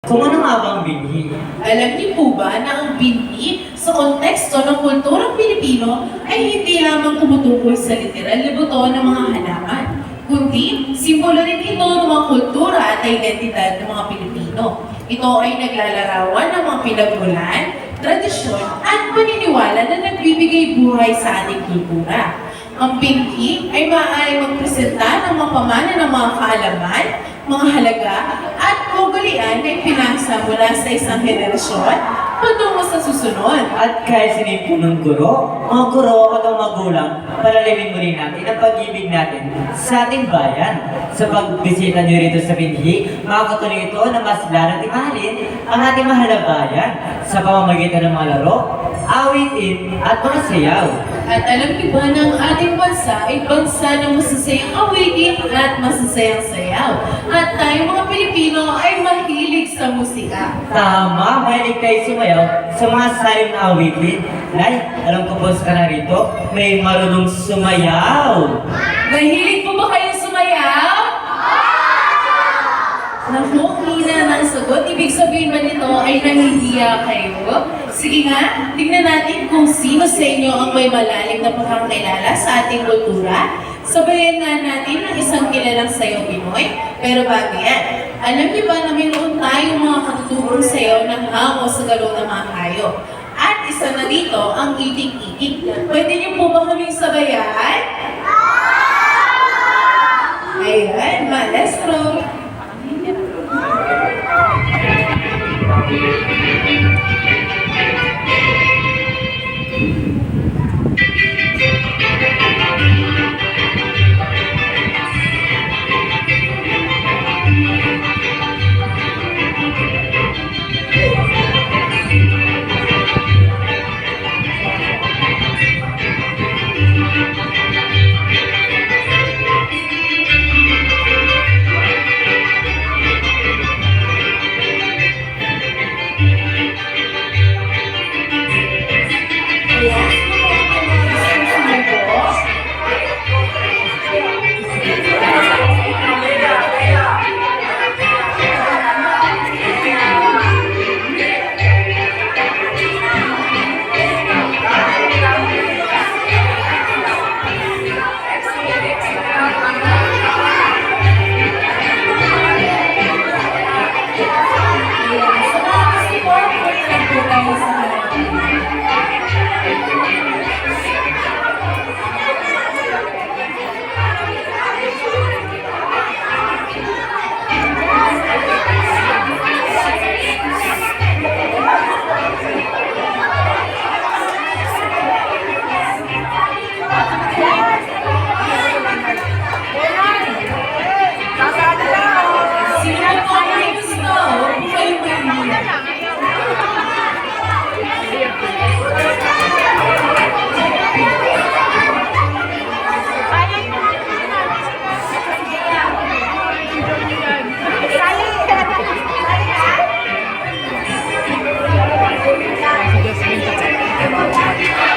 Kung ano nga bang binhi? Alam niyo po ba na ang binhi sa konteksto ng kulturang Pilipino ay hindi lamang tumutukoy sa literal na buto ng mga halaman, kundi simbolo rin ito ng mga kultura at identidad ng mga Pilipino. Ito ay naglalarawan ng mga pinagmulan, tradisyon at paniniwala na nagbibigay buhay sa ating kultura. Ang binhi ay maaaring magpresenta ng mga pamana ng mga kaalaman, mga halaga at ugalian na ipinasa mula sa isang henerasyon patungo sa susunod. At kahit sinimpo ng guro, mga guro at ang magulang, palalimin mo rin natin ang pag-ibig natin sa ating bayan. Sa pagbisita niyo rito sa binhi, makakatuloy ito na mas lalo mahalin ang ating mahal na bayan sa pamamagitan ng mga laro, awitin at mga sayaw. At alam niyo ba na ang ating bansa ay bansa ng masasayang awitin at masasayang sayaw. At tayo mga Pilipino ay mahilig sa musika. Tama, mahilig tayo sumayaw sa mga salim na awitin. Nay, alam ko po ka na rito, may marunong sumayaw. Mahilig po ba kayong sumayaw? Naku, hina ng sagot. Ibig sabihin ba nito ay nahihiya kayo? Sige nga, tingnan natin kung sino sa inyo ang may malalim na pagkakilala sa ating kultura. Sabayan nga natin ang isang kilalang sayaw Pinoy. Pero bago yan, alam niyo ba na mayroon tayong mga katuturong sayaw na hango sa galaw ng mga hayop? At isa na dito ang itik-itik. Pwede niyo po ba kaming sabayan? Ayan, maestro.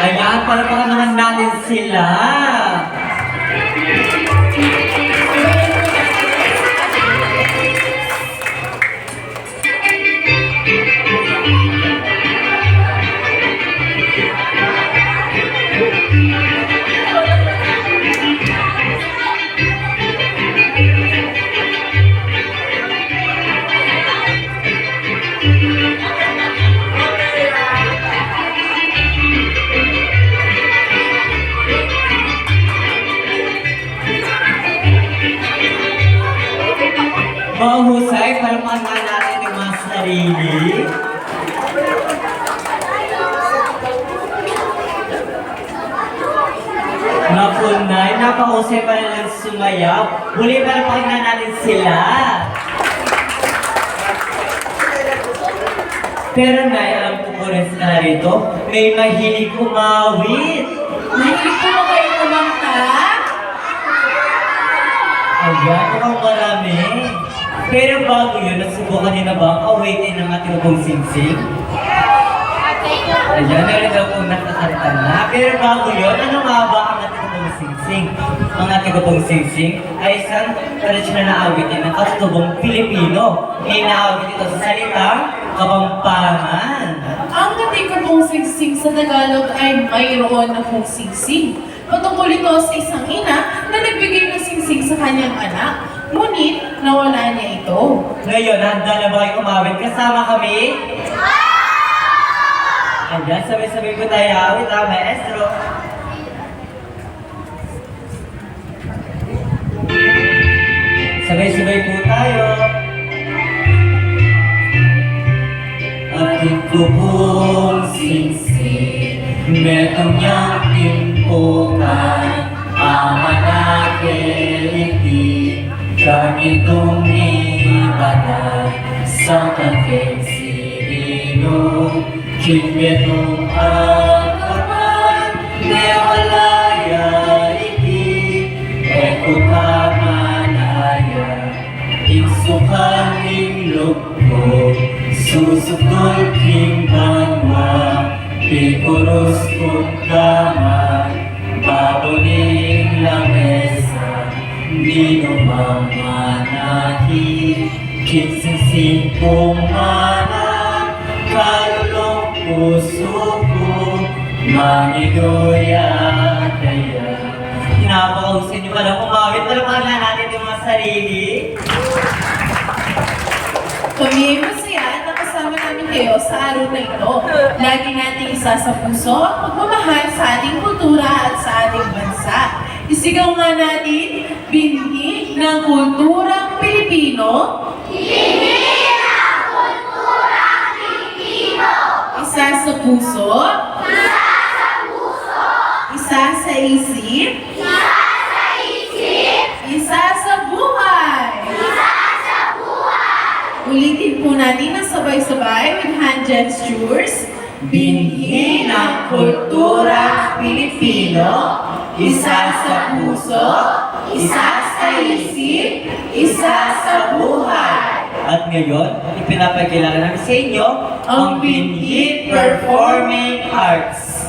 Ayan, palapakan naman natin sila. Mahusay, palapakan nga natin yung mga sarili. Napunay, napahusay pa nilang sumayaw. Huli palapakan nga natin sila. Pero Nay, alam ko po rin sa rito, may mahilig umawit. Mahilig po ba kayo kumanta? Ayan, mukhang marami. Pero bago yun, nasubukan niyo na ba ang awitin ng ating ubong singsing? Ayan, meron daw pong nakakanta na. Pero bago yun, ano nga ba ang ating ubong singsing. Ang ating grupong singsing ay isang tradisyonal na awitin ng katutubong Pilipino. Inaawit ito sa salitang Kapampangan. Ang ating kapong singsing sa Tagalog ay mayroon na pong singsing. Patungkol ito sa isang ina na nagbigay ng singsing sa kanyang anak, ngunit nawala niya ito. Ngayon, handa na ba kayo umawit? Kasama kami? Ayan, sabay-sabay po tayo awit, maestro. Sabay-sabay po tayo. Ating kubong singsing, metong niyang timpukan, amanakiliti, ganitong ibaday, sa kanyang sirino, kinmetong akaman, newalaya iti, ekukamanaya, insukan inloko, susukol king banwa, pikuros kong kamay, baboning lamesa, nino mamanahi, kinsingsing kong mana, kalulong puso ko, mangidoya kaya. Napakausin niyo pala umawit, talagang na natin yung mga sarili. Kami ay masaya at nakasama namin kayo sa araw na ito. Lagi nating isa sa puso ang pagmamahal sa ating kultura at sa ating bansa. Isigaw nga natin, binhi ng kulturang Pilipino. Binhi ng kulturang Pilipino. Isa sa puso. Isa sa puso. Isa sa isip. Isa sa isip. Isa sa buhay. Isa sa buhay. Ulitin po natin ng sabay-sabay with hand gestures. Binhi ng kulturang Pilipino, isa sa puso, isa sa isip, isa sa buhay. At ngayon, ipinapakilala namin sa inyo ang Binhi Performing Arts.